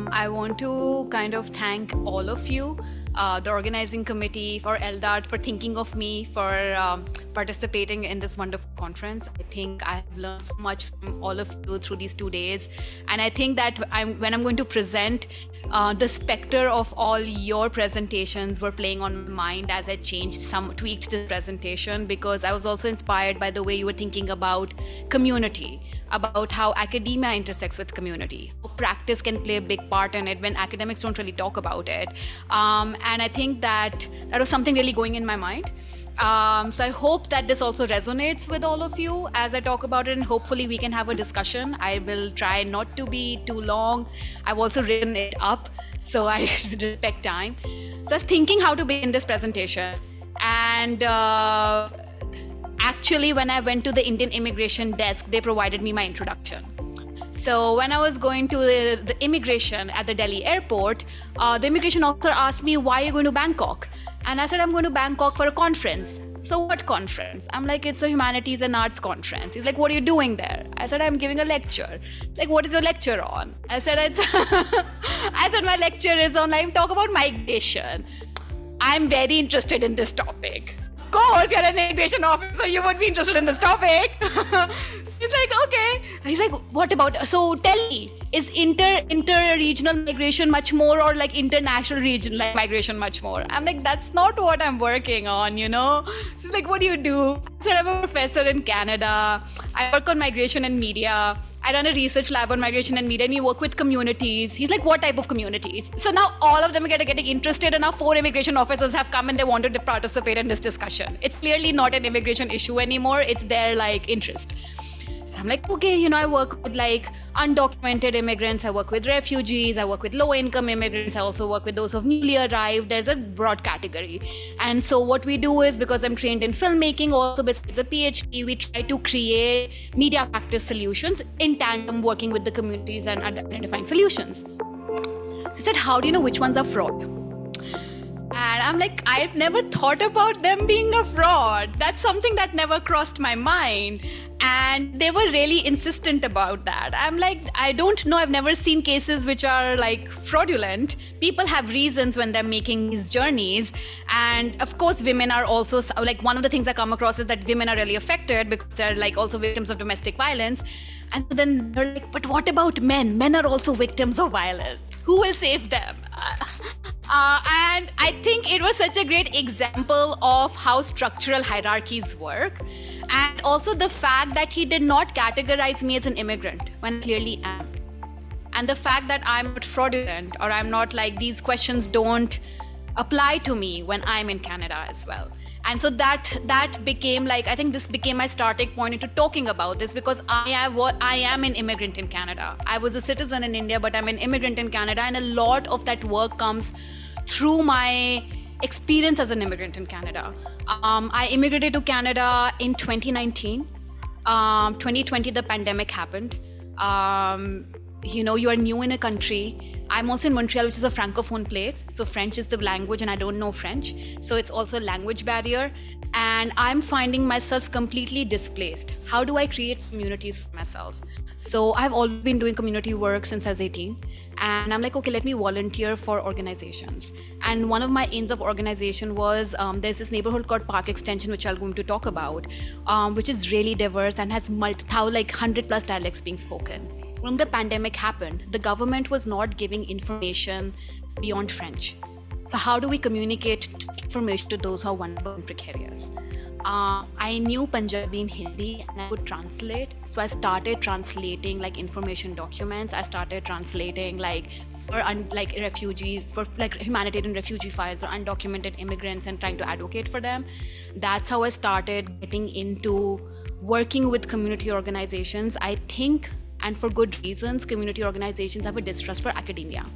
I want to kind of thank all of you, the organizing committee, for LDART, for thinking of me, for participating in this wonderful conference. I think I've learned so much from all of you through these 2 days. And I think that when I'm going to present, the specter of all your presentations were playing on my mind as I tweaked this presentation, because I was also inspired by the way you were thinking about community, about how academia intersects with community. Practice can play a big part in it when academics don't really talk about it. And I think that was something really going in my mind. So I hope that this also resonates with all of you as I talk about it, and hopefully we can have a discussion. I will try not to be too long. I've also written it up, so I respect time. So I was thinking how to begin this presentation. And actually, when I went to the Indian immigration desk, they provided me my introduction. So when I was going to the immigration at the Delhi airport, the immigration officer asked me, why are you going to Bangkok? And I said, I'm going to Bangkok for a conference. So what conference? I'm like, it's a humanities and arts conference. He's like, what are you doing there? I said, I'm giving a lecture. Like, what is your lecture on? I said, my lecture is on, like, talk about migration. I'm very interested in this topic. Of course, you're an immigration officer, you would be interested in this topic. He's like, okay. He's like, what about, so tell me, is inter-regional migration much more, or like international regional migration much more? I'm like, that's not what I'm working on, you know? So he's like, what do you do? I said, I'm a professor in Canada. I work on migration and media. I run a research lab on migration and media, and we work with communities. He's like, what type of communities? So now all of them are getting interested, and now 4 immigration officers have come and they wanted to participate in this discussion. It's clearly not an immigration issue anymore. It's their like interest. So I'm like, okay, you know, I work with like undocumented immigrants, I work with refugees, I work with low-income immigrants, I also work with those who've newly arrived. There's a broad category. And so what we do is, because I'm trained in filmmaking, also besides a PhD, we try to create media practice solutions in tandem, working with the communities and identifying solutions. So he said, how do you know which ones are fraud? And I'm like, I've never thought about them being a fraud. That's something that never crossed my mind. And they were really insistent about that. I'm like, I don't know. I've never seen cases which are like fraudulent. People have reasons when they're making these journeys. And of course, women are also, like, one of the things I come across is that women are really affected because they're like also victims of domestic violence. And then they're like, but what about men? Men are also victims of violence. Who will save them? And I think it was such a great example of how structural hierarchies work. And also the fact that he did not categorize me as an immigrant when I clearly am. And the fact that I'm not fraudulent, or I'm not like, these questions don't apply to me when I'm in Canada as well. And so that became like, I think this became my starting point into talking about this, because I am an immigrant in Canada. I was a citizen in India, but I'm an immigrant in Canada. And a lot of that work comes through my experience as an immigrant in Canada. I immigrated to Canada in 2019. 2020, the pandemic happened. You know, you are new in a country. I'm also in Montreal, which is a francophone place. So French is the language, and I don't know French. So it's also a language barrier. And I'm finding myself completely displaced. How do I create communities for myself? So I've always been doing community work since I was 18. And I'm like, okay, let me volunteer for organizations. And one of my aims of organization was, there's this neighborhood called Park Extension, which I'm going to talk about, which is really diverse and has like 100+ dialects being spoken. When the pandemic happened, the government was not giving information beyond French. So how do we communicate information to those who are vulnerable and precarious? I knew Punjabi and Hindi, and I could translate. So I started translating like information documents. I started translating like for refugees, for like humanitarian refugee files or undocumented immigrants, and trying to advocate for them. That's how I started getting into working with community organizations. I think, and for good reasons, community organizations have a distrust for academia.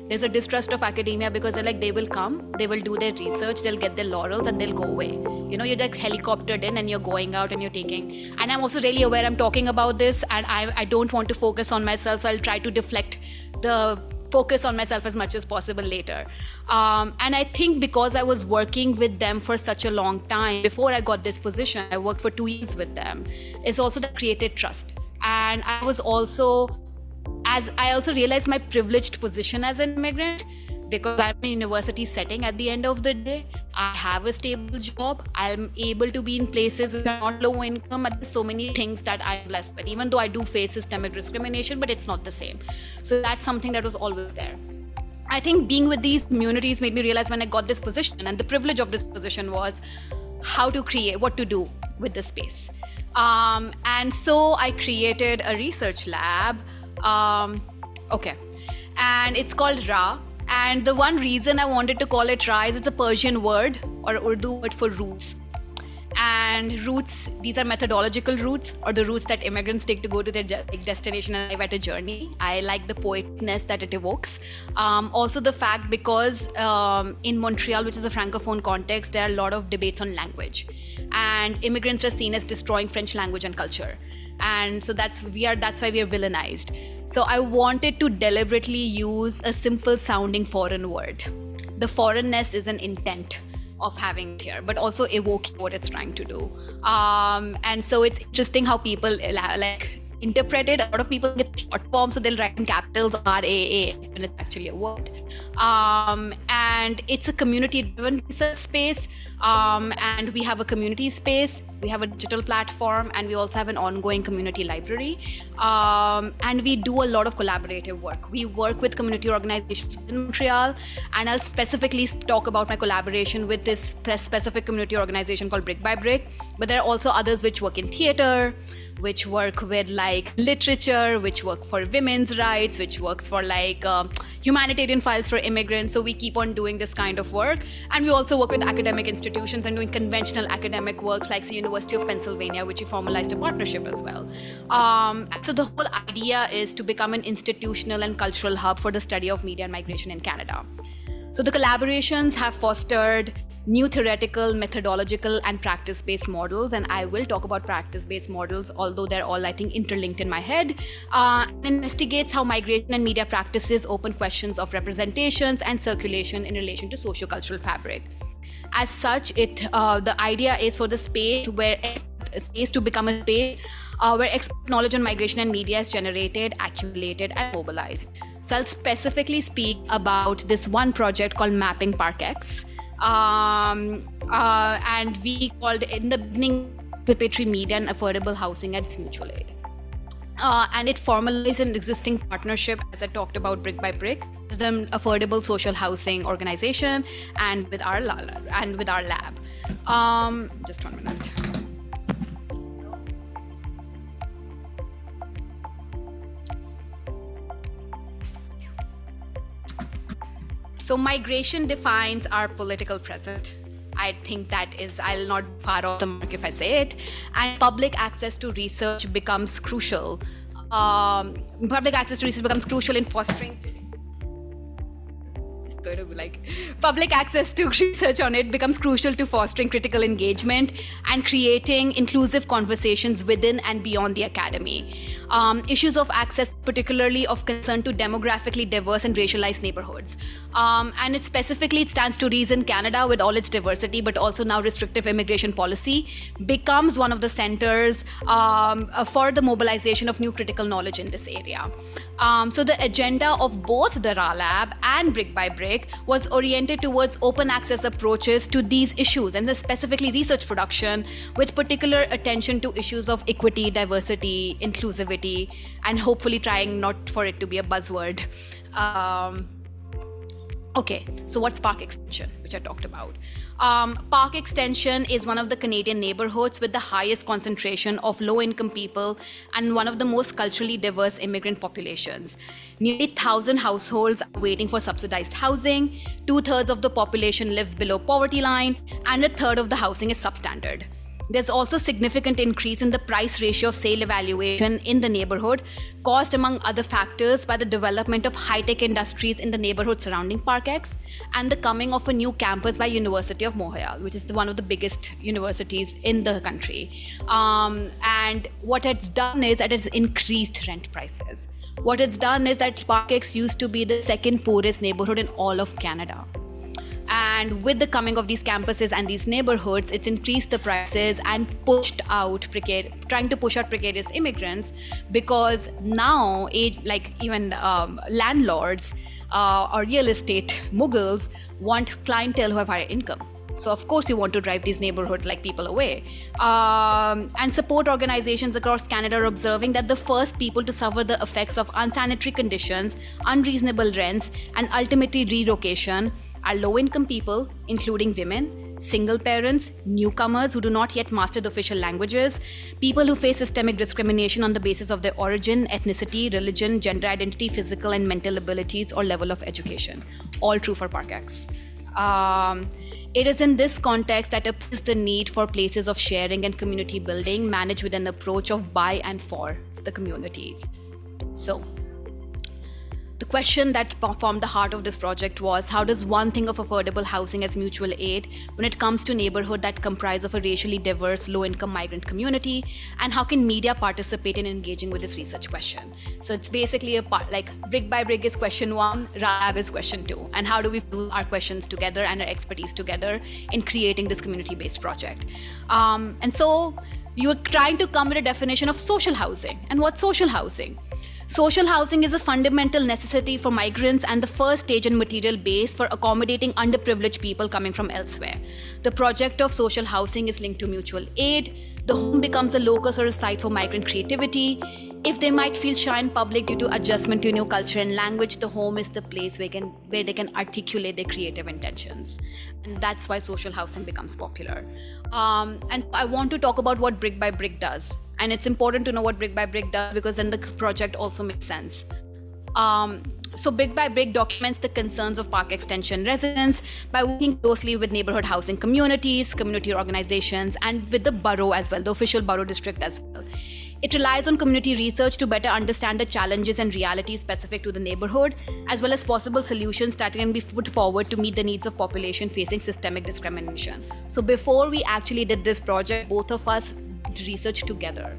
There's a distrust of academia because they're like, they will come, they will do their research, they'll get their laurels, and they'll go away. You know, you're like helicoptered in and you're going out and you're taking. And I'm also really aware I'm talking about this, and I don't want to focus on myself, so I'll try to deflect the focus on myself as much as possible later. And I think because I was working with them for such a long time, before I got this position, I worked for 2 years with them, it's also that created trust. And I was also as I also realized my privileged position as an immigrant, because I'm in a university setting at the end of the day. I have a stable job. I'm able to be in places which are not low income. And there's so many things that I'm blessed with, even though I do face systemic discrimination, but it's not the same. So that's something that was always there. I think being with these communities made me realize when I got this position, and the privilege of this position was how to create, what to do with the space. And so I created a research lab. And it's called Ra. And the one reason I wanted to call it Ra is it's a Persian word or Urdu word for roots. And roots, these are methodological roots, or the roots that immigrants take to go to their destination and arrive at a journey. I like the poeticness that it evokes. Also the fact because in Montreal, which is a francophone context, there are a lot of debates on language. And immigrants are seen as destroying French language and culture. And so that's why we are villainized. So I wanted to deliberately use a simple sounding foreign word. The foreignness is an intent of having it here, but also evoking what it's trying to do. And so it's interesting how people interpret it. A lot of people get short form, so they'll write in capitals RAA when it's actually a word. And it's a community-driven research space. And we have a community space, we have a digital platform, and we also have an ongoing community library. And we do a lot of collaborative work. We work with community organizations in Montreal, and I'll specifically talk about my collaboration with this specific community organization called Brick by Brick. But there are also others which work in theater, which work with literature, which work for women's rights, which works for humanitarian files for immigrants. So we keep on doing this kind of work. And we also work with academic institutions and doing conventional academic work like the University of Pennsylvania, which we formalized a partnership as well. So the whole idea is to become an institutional and cultural hub for the study of media and migration in Canada. So the collaborations have fostered new theoretical, methodological, and practice-based models. And I will talk about practice-based models, although they're all, I think, interlinked in my head. Investigates how migration and media practices open questions of representations and circulation in relation to socio-cultural fabric. As such, the idea is for the space to become a space where expert knowledge on migration and media is generated, accumulated, and mobilized. So I'll specifically speak about this one project called Mapping ParkX. And we called in the beginning participatory media and affordable housing at Mutual Aid. And it formalized an existing partnership, as I talked about, Brick by Brick, the affordable social housing organization, and with our lab. Just 1 minute. So migration defines our political present. I think I'll not far off the mark if I say it. And public access to research becomes crucial. In fostering. Public access to research on it becomes crucial to fostering critical engagement and creating inclusive conversations within and beyond the academy. Issues of access, particularly of concern to demographically diverse and racialized neighborhoods. And it stands to reason Canada, with all its diversity, but also now restrictive immigration policy, becomes one of the centers for the mobilization of new critical knowledge in this area. So the agenda of both the Ra Lab and Brick by Brick was oriented towards open access approaches to these issues, and specifically research production, with particular attention to issues of equity, diversity, inclusivity, and hopefully trying not for it to be a buzzword. Okay, so what's Park Extension, which I talked about? Park Extension is one of the Canadian neighborhoods with the highest concentration of low-income people and one of the most culturally diverse immigrant populations. Nearly 1,000 households are waiting for subsidized housing, 2/3 of the population lives below poverty line, and 1/3 of the housing is substandard. There's also significant increase in the price ratio of sale evaluation in the neighborhood, caused among other factors by the development of high-tech industries in the neighborhood surrounding ParkX and the coming of a new campus by University of Montreal, which is one of the biggest universities in the country. And what it's done is that it's increased rent prices. What it's done is that ParkX used to be the second poorest neighborhood in all of Canada. And with the coming of these campuses and these neighborhoods, it's increased the prices and trying to push out precarious immigrants, because now even landlords or real estate moguls want clientele who have higher income. So of course you want to drive these neighborhood people away. And support organizations across Canada are observing that the first people to suffer the effects of unsanitary conditions, unreasonable rents, and ultimately relocation are low-income people, including women, single parents, newcomers who do not yet master the official languages, people who face systemic discrimination on the basis of their origin, ethnicity, religion, gender identity, physical and mental abilities, or level of education. All true for ParkX. It is in this context that appears the need for places of sharing and community building managed with an approach of by and for the communities. So, the question that formed the heart of this project was, how does one think of affordable housing as mutual aid when it comes to neighborhood that comprise of a racially diverse, low-income migrant community, and how can media participate in engaging with this research question? So it's basically brick by brick is question 1, RAB is question 2, and how do we put our questions together and our expertise together in creating this community-based project? And so you were trying to come with a definition of social housing. And what's social housing? Social housing is a fundamental necessity for migrants and the first stage and material base for accommodating underprivileged people coming from elsewhere. The project of social housing is linked to mutual aid. The home becomes a locus or a site for migrant creativity. If they might feel shy in public due to adjustment to new culture and language, the home is the place where they can articulate their creative intentions. And that's why social housing becomes popular. And I want to talk about what Brick by Brick does. And it's important to know what Brick by Brick does, because then the project also makes sense. So Brick by Brick documents the concerns of Park Extension residents by working closely with neighborhood housing communities, community organizations, and with the borough as well, the official borough district as well. It relies on community research to better understand the challenges and realities specific to the neighborhood, as well as possible solutions that can be put forward to meet the needs of population facing systemic discrimination. So before we actually did this project, both of us did research together.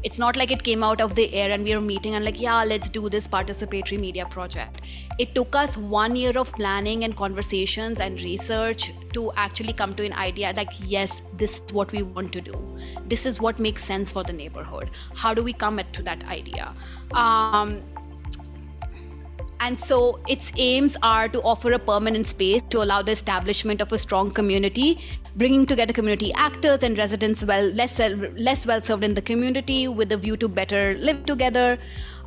It's not like it came out of the air and we were meeting and let's do this participatory media project. It took us 1 year of planning and conversations and research to actually come to an idea yes, this is what we want to do. This is what makes sense for the neighborhood. How do we come to that idea? And so its aims are to offer a permanent space to allow the establishment of a strong community, bringing together community actors and residents less well served in the community with a view to better live together.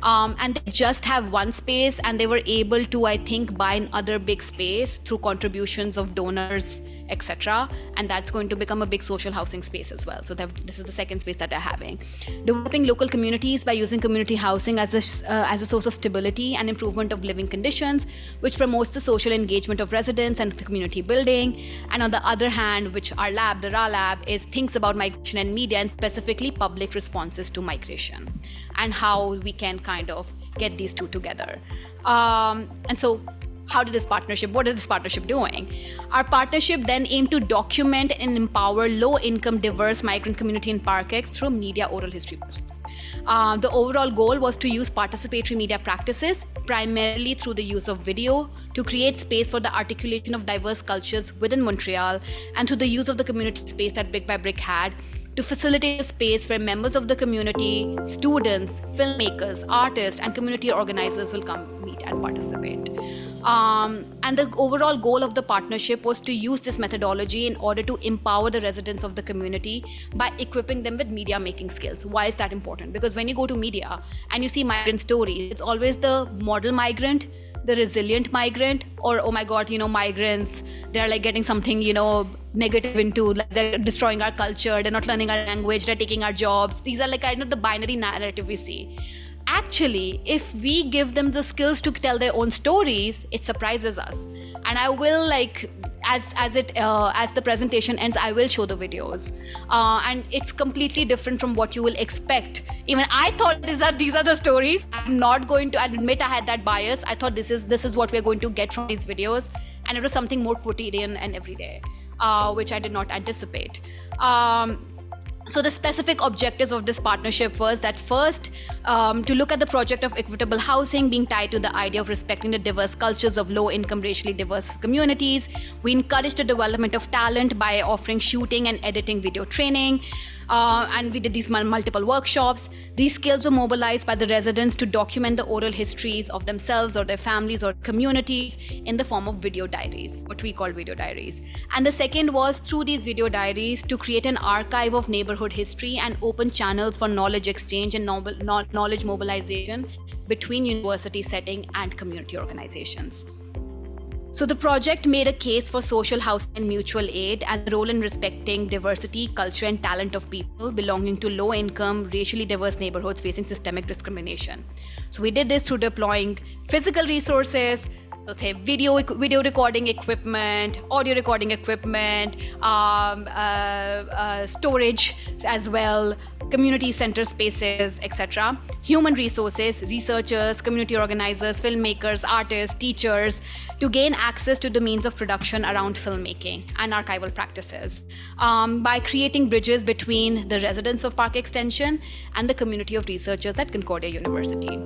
And they just have one space, and they were able to, I think, buy another big space through contributions of donors, etc. And that's going to become a big social housing space as well. So this is the second space that they're having. Developing local communities by using community housing as a source of stability and improvement of living conditions, which promotes the social engagement of residents and the community building. And on the other hand, which our lab, the RA lab, thinks about migration and media, and specifically public responses to migration, and how we can kind of get these two together. And so what is this partnership doing? Our partnership then aimed to document and empower low-income, diverse migrant community in ParkX through media oral history project. The overall goal was to use participatory media practices, primarily through the use of video, to create space for the articulation of diverse cultures within Montreal, and through the use of the community space that Brick by Brick had, to facilitate a space where members of the community, students, filmmakers, artists, and community organizers will come meet and participate. And the overall goal of the partnership was to use this methodology in order to empower the residents of the community by equipping them with media making skills. Why is that important? Because when you go to media and you see migrant stories, it's always the model migrant, the resilient migrant, or oh my god, migrants, they're getting something, negative into, they're destroying our culture, they're not learning our language, they're taking our jobs. These are kind of the binary narrative we see. Actually, if we give them the skills to tell their own stories, it surprises us. And I will as the presentation ends, I will show the videos, and it's completely different from what you will expect. Even I thought these are the stories. I'm not going to admit I had that bias. I thought this is what we're going to get from these videos, and it was something more quotidian and everyday, which I did not anticipate. So the specific objectives of this partnership was that first, to look at the project of equitable housing being tied to the idea of respecting the diverse cultures of low-income, racially diverse communities. We encouraged the development of talent by offering shooting and editing video training. And we did these multiple workshops. These skills were mobilized by the residents to document the oral histories of themselves or their families or communities in the form of video diaries, what we call video diaries. And the second was through these video diaries to create an archive of neighborhood history and open channels for knowledge exchange and knowledge mobilization between university setting and community organizations. So the project made a case for social housing and mutual aid and the role in respecting diversity, culture, and talent of people belonging to low-income, racially diverse neighborhoods facing systemic discrimination. So we did this through deploying physical resources, okay, video recording equipment, audio recording equipment, storage as well, community center spaces, etc. Human resources, researchers, community organizers, filmmakers, artists, teachers, to gain access to the means of production around filmmaking and archival practices by creating bridges between the residents of Park Extension and the community of researchers at Concordia University.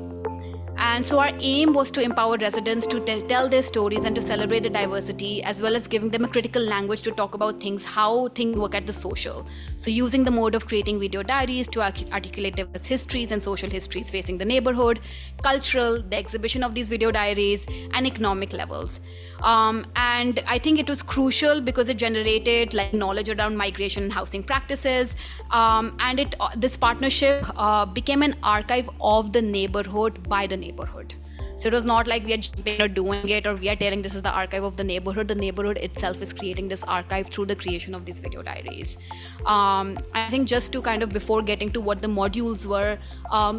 And so our aim was to empower residents to tell their stories and to celebrate the diversity, as well as giving them a critical language to talk about how things work at the social. So using the mode of creating video diaries to articulate diverse histories and social histories facing the neighborhood, cultural, the exhibition of these video diaries, and economic levels. And I think it was crucial because it generated knowledge around migration and housing practices. And this partnership became an archive of the neighborhood by the neighborhood. So it was not like we are jumping or doing it, or we are telling this is the archive of the neighborhood. The neighborhood itself is creating this archive through the creation of these video diaries. I think just to before getting to what the modules were,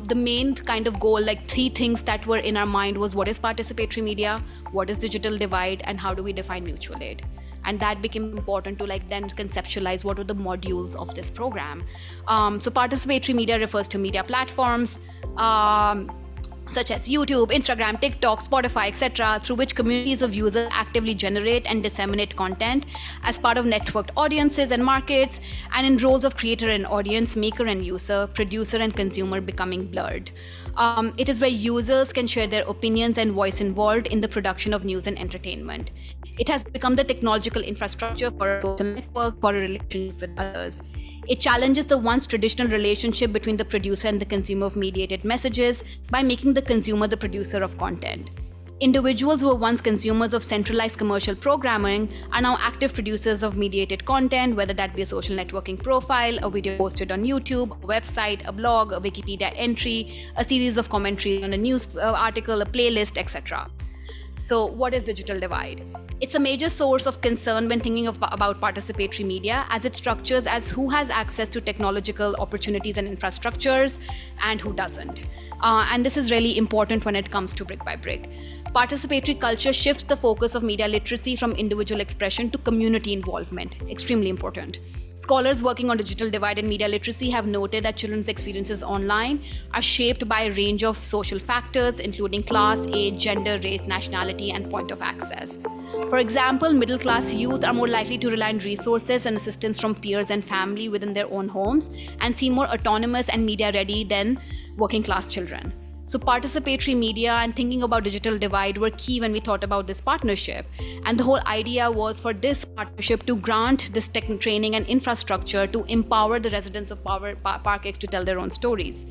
the main goal, 3 things that were in our mind was what is participatory media, what is digital divide, and how do we define mutual aid. And that became important to then conceptualize what were the modules of this program. So participatory media refers to media platforms, such as YouTube, Instagram, TikTok, Spotify, etc., through which communities of users actively generate and disseminate content as part of networked audiences and markets, and in roles of creator and audience, maker and user, producer and consumer becoming blurred. It is where users can share their opinions and voice involved in the production of news and entertainment. It has become the technological infrastructure for a social network, for a relationship with others. It challenges the once traditional relationship between the producer and the consumer of mediated messages by making the consumer the producer of content. Individuals who were once consumers of centralized commercial programming are now active producers of mediated content, whether that be a social networking profile, a video posted on YouTube, a website, a blog, a Wikipedia entry, a series of commentary on a news article, a playlist, etc. So what is digital divide? It's a major source of concern when thinking about participatory media, as it structures as who has access to technological opportunities and infrastructures and who doesn't. And this is really important when it comes to brick by brick. Participatory culture shifts the focus of media literacy from individual expression to community involvement. Extremely important. Scholars working on digital divide and media literacy have noted that children's experiences online are shaped by a range of social factors, including class, age, gender, race, nationality, and point of access. For example, middle-class youth are more likely to rely on resources and assistance from peers and family within their own homes and seem more autonomous and media-ready than working-class children. So participatory media and thinking about digital divide were key when we thought about this partnership. And the whole idea was for this partnership to grant this training and infrastructure to empower the residents of ParkX to tell their own stories.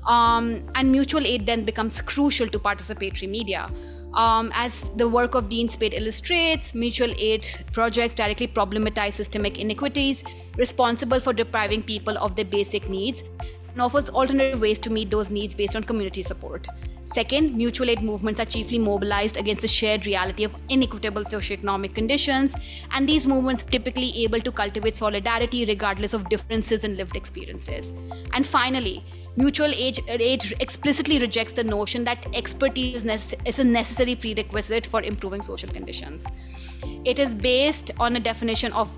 And mutual aid then becomes crucial to participatory media. As the work of Dean Spade illustrates, mutual aid projects directly problematize systemic inequities responsible for depriving people of their basic needs and offers alternative ways to meet those needs based on community support. Second, mutual aid movements are chiefly mobilized against the shared reality of inequitable socioeconomic conditions, and these movements are typically able to cultivate solidarity regardless of differences in lived experiences. And finally, mutual aid explicitly rejects the notion that expertise is a necessary prerequisite for improving social conditions. It is based on this definition of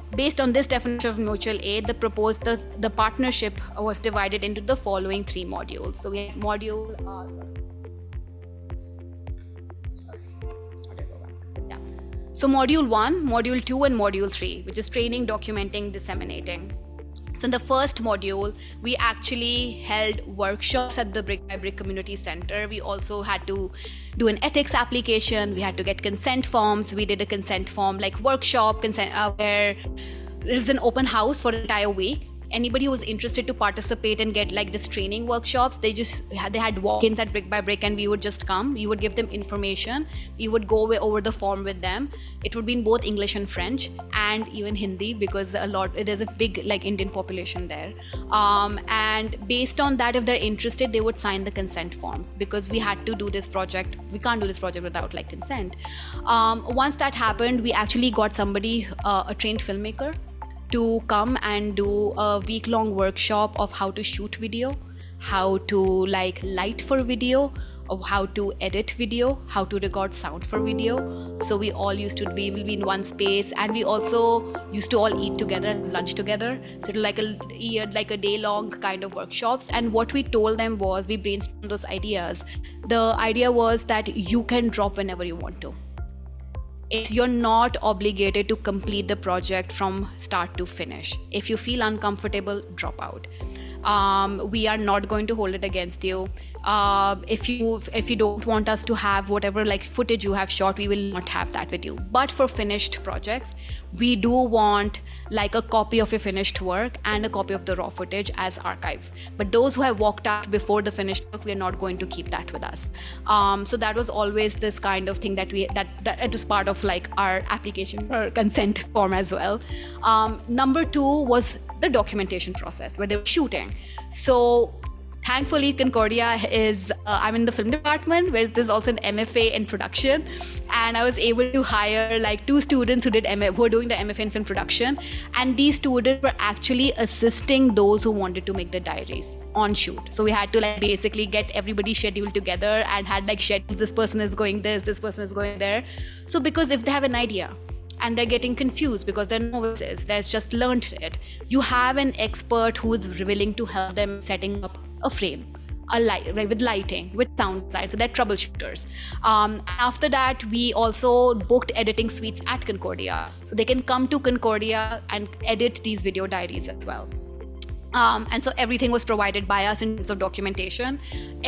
mutual aid. The partnership was divided into the following 3 modules. So we have So module 1, module 2, and module 3, which is training, documenting, disseminating. So in the first module, we actually held workshops at the Brick by Brick Community Center. We also had to do an ethics application. We had to get consent forms. We did a consent form like workshop where it was an open house for an entire week. Anybody who was interested to participate and get like this training workshops, they had walk-ins at Brick by Brick, and we would just come. We would give them information. We would go over the form with them. It would be in both English and French, and even Hindi, because it is a big like Indian population there. And based on that, if they're interested, they would sign the consent forms, because we had to do this project. We can't do this project without like consent. Once that happened, we actually got somebody, a trained filmmaker, to come and do a week-long workshop of how to shoot video, how to like light for video, of how to edit video, how to record sound for video. So we will be in one space, and we also used to all eat together and lunch together. So it was like a day-long kind of workshops. And what we told them was, we brainstormed those ideas. The idea was that you can drop whenever you want to. You're not obligated to complete the project from start to finish. If you feel uncomfortable, drop out. We are not going to hold it against you. If you don't want us to have whatever like footage you have shot, we will not have that with you. But for finished projects, we do want like a copy of your finished work and a copy of the raw footage as archive. But those who have walked out before the finished work, we are not going to keep that with us. So that was always this kind of thing that it was part of like our application or consent form as well. Number 2 was the documentation process where they were shooting. So thankfully, Concordia I'm in the film department, where there's also an MFA in production, and I was able to hire like 2 students who were doing the MFA in film production, and these students were actually assisting those who wanted to make the diaries on shoot. So we had to like basically get everybody scheduled together and had like schedules. This person is going this person is going there. So because if they have an idea and they're getting confused because they're novices, they've just learned it, you have an expert who is willing to help them setting up a frame, with lighting, with sound design, so they're troubleshooters. After that, we also booked editing suites at Concordia, so they can come to Concordia and edit these video diaries as well. And so everything was provided by us in terms of documentation,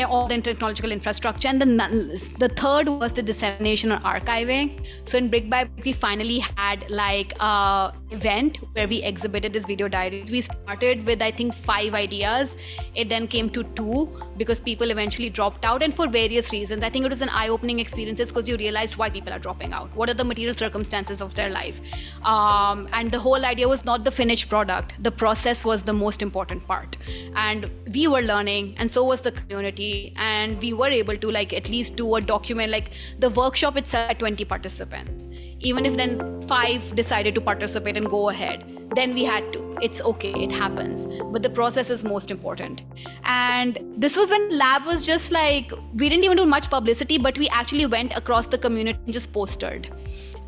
all the technological infrastructure. And the third was the dissemination or archiving. So in Brick by Brick, we finally had like an event where we exhibited this video diaries. We started with, I think, 5 ideas. It then came to 2 because people eventually dropped out, and for various reasons. I think it was an eye-opening experience because you realized why people are dropping out. What are the material circumstances of their life? And the whole idea was not the finished product. The process was the most important part. And we were learning, and so was the community. And we were able to like at least do a document, like the workshop itself had 20 participants. Even if then 5 decided to participate and go ahead, then we had to. It's okay, it happens. But the process is most important. And this was when lab was just like, we didn't even do much publicity, but we actually went across the community and just postered.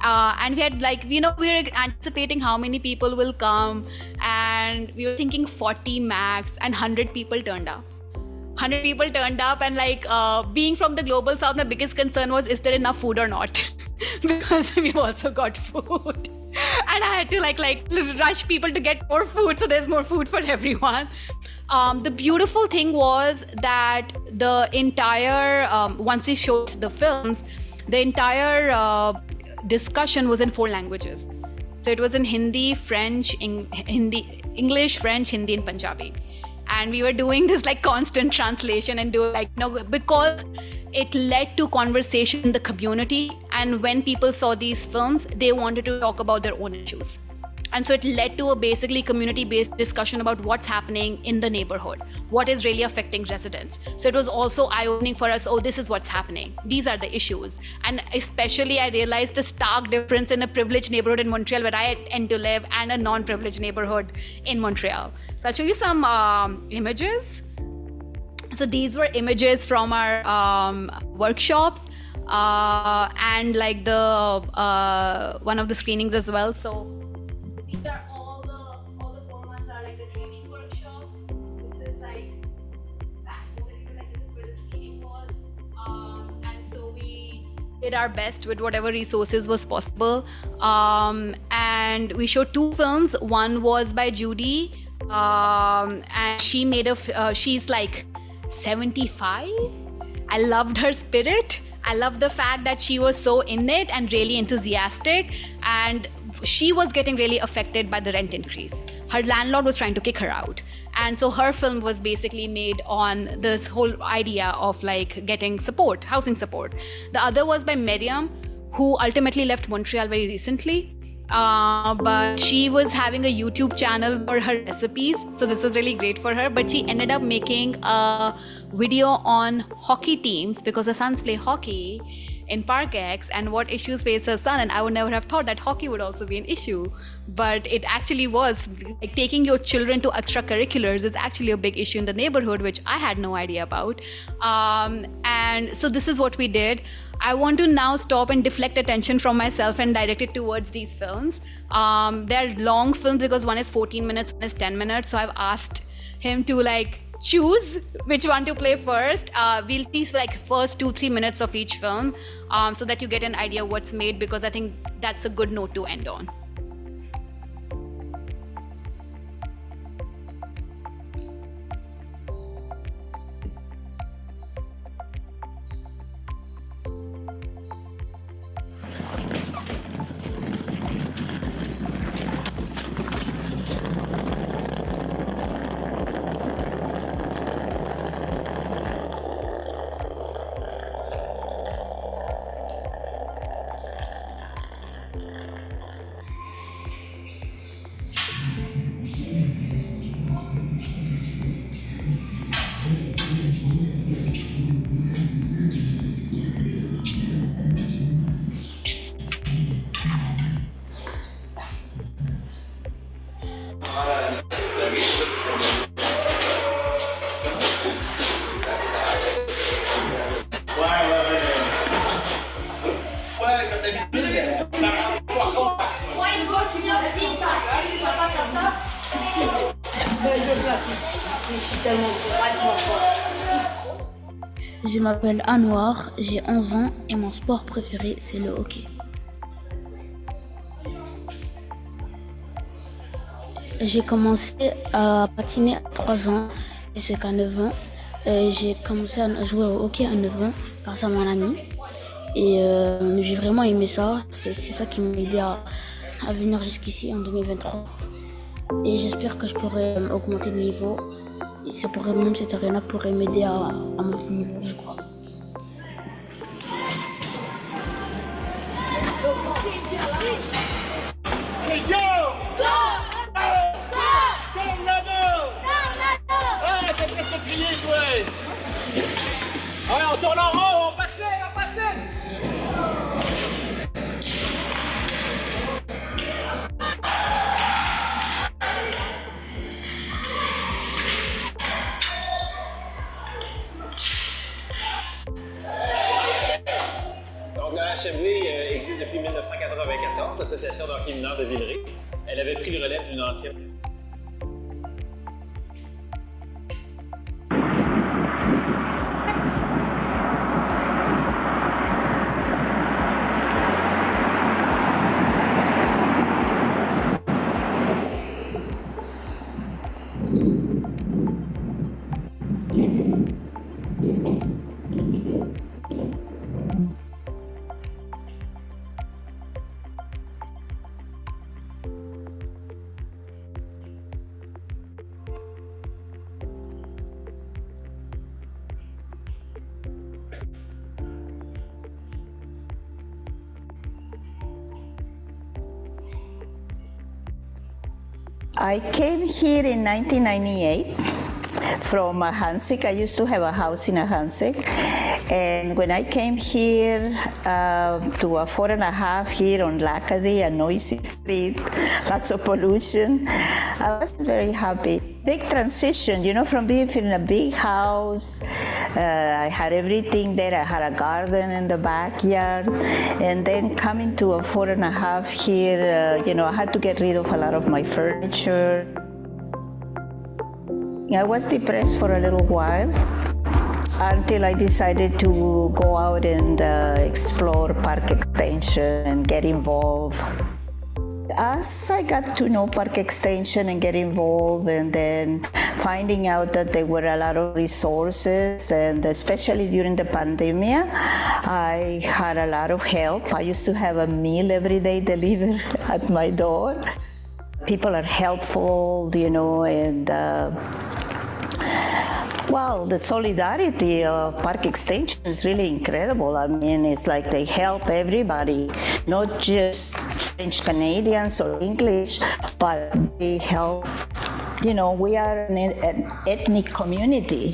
And we had like, we were anticipating how many people will come, and we were thinking 40 max, and 100 people turned up. 100 people turned up, and like being from the global south, my biggest concern was, is there enough food or not? Because we also got food. And I had to like rush people to get more food, so there's more food for everyone. The beautiful thing was that the entire, once we showed the films, the entire discussion was in 4 languages. So it was in Hindi, French, English, French, Hindi, and Punjabi. And we were doing this like constant translation and doing like, because it led to conversation in the community. And when people saw these films, they wanted to talk about their own issues. And so it led to a basically community-based discussion about what's happening in the neighborhood, what is really affecting residents. So it was also eye-opening for us, this is what's happening. These are the issues. And especially I realized the stark difference in a privileged neighborhood in Montreal where I tend to live and a non-privileged neighborhood in Montreal. So I'll show you some images. So these were images from our workshops and like the one of the screenings as well. So these are all the 4 months are like the training workshop. This is like backboard, like this is where the screening was. And so we did our best with whatever resources was possible. And we showed 2 films. One was by Judy, And she made she's like 75. I loved her spirit. I loved the fact that she was so in it and really enthusiastic, and she was getting really affected by the rent increase. Her landlord was trying to kick her out. And so her film was basically made on this whole idea of like getting support, housing support. The other was by Miriam, who ultimately left Montreal very recently. But she was having a YouTube channel for her recipes, so this was really great for her. But she ended up making a video on hockey teams because her sons play hockey in Park X and what issues face her son. And I would never have thought that hockey would also be an issue, but it actually was. Like, taking your children to extracurriculars is actually a big issue in the neighborhood, which I had no idea about. And so this is what we did. I want to now stop and deflect attention from myself and direct it towards these films. They're long films because one is 14 minutes, one is 10 minutes. So I've asked him to like choose which one to play first. We'll see like first 2-3 minutes of each film so that you get an idea what's made, because I think that's a good note to end on. Je m'appelle Anouar, j'ai 11 ans et mon sport préféré c'est le hockey. J'ai commencé à patiner à 3 ans jusqu'à 9 ans. J'ai commencé à jouer au hockey à 9 ans grâce à mon ami. Et j'ai vraiment aimé ça. C'est ça qui m'a aidé à venir jusqu'ici en 2023. Et j'espère que je pourrai augmenter le niveau. Et ça pourrait, même cette arena pourrait m'aider à monter le niveau, je crois. Ouais, on tourne en rond, on patine. Donc la HMV existe depuis 1994, l'Association d'hockey mineur de Villeray. Elle avait pris le relais d'une ancienne. I came here in 1998 from Hansik. I used to have a house in Hansik. And when I came here to a 4.5 here on Lacadie, a noisy street, lots of pollution, I wasn't very happy. Big transition, you know, from being in a big house. I had everything there. I had a garden in the backyard. And then coming to a 4.5 here, you know, I had to get rid of a lot of my furniture. I was depressed for a little while until I decided to go out and explore park extension and get involved. as I got to know Park Extension and get involved, and then finding out that there were a lot of resources, and especially during the pandemic, I had a lot of help. I used to have a meal every day delivered at my door. People are helpful, and well, the solidarity of Park Extension is really incredible. I mean, it's like they help everybody, not just French Canadians or English, but they help, we are an ethnic community.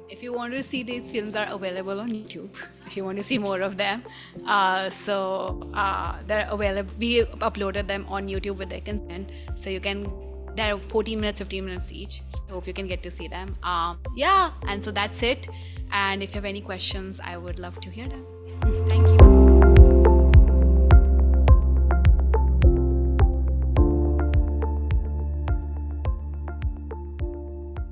If you want to see, these films are available on YouTube. If you want to see more of them, they're available. We uploaded them on YouTube with their consent, so you can. They're 14 minutes, 15 minutes each. So hope you can get to see them. And so that's it. And if you have any questions, I would love to hear them. Thank you.